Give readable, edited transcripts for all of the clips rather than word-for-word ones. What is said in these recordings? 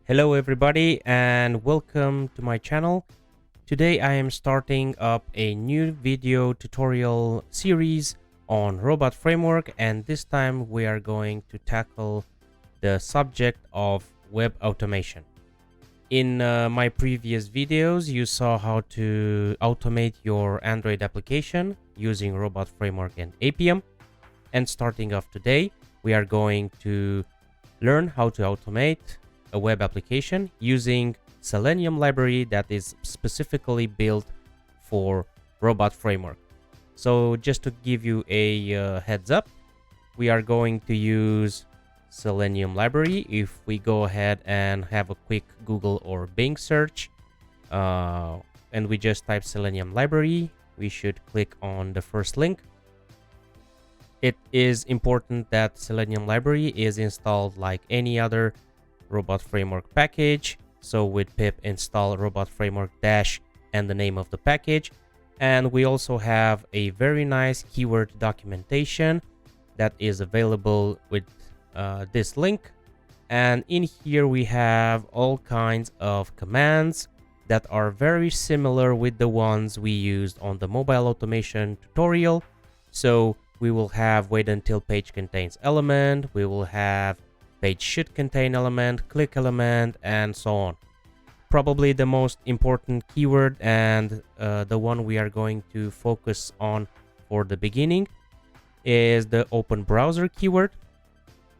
Hello everybody and welcome to my channel. Today I am starting up a new video tutorial series on robot framework, and this time we are going to tackle the subject of web automation. In my previous videos you saw how to automate your Android application using robot framework and 𝗵𝗵𝗆, and starting off today we are going to learn how to automate a web application using Selenium library that is specifically built for robot framework. So just to give you a heads up, we are going to use Selenium library. If we go ahead and have a quick Google or Bing search and we just type Selenium library, we should click on the first link. It is important that Selenium library is installed like any other robot framework package. So with pip install robot framework dash and the name of the package. And we also have a very nice keyword documentation that is available with this link. And in here we have all kinds of commands that are very similar with the ones we used on the mobile automation tutorial. So we will have wait until page contains element, we will have page should contain element, click element, and so on. Probably the most important keyword and the one we are going to focus on for the beginning is the open browser keyword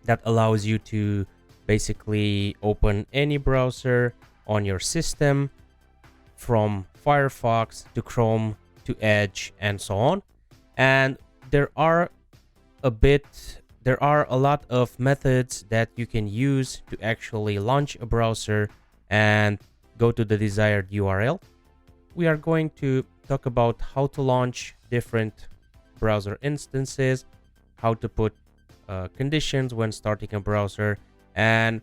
that allows you to basically open any browser on your system, from Firefox to Chrome to Edge and so on. And there are a lot of methods that you can use to actually launch a browser and go to the desired URL. We are going to talk about how to launch different browser instances, how to put conditions when starting a browser, and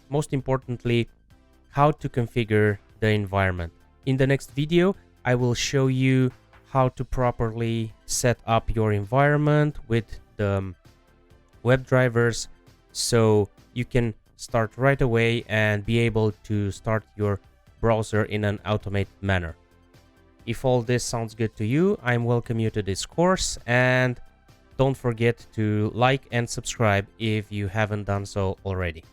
most importantly, how to configure the environment. In the next video, I will show you how to properly set up your environment with the web drivers so you can start right away and be able to start your browser in an automated manner. If all this sounds good to you, I welcome you to this course, and don't forget to like and subscribe if you haven't done so already.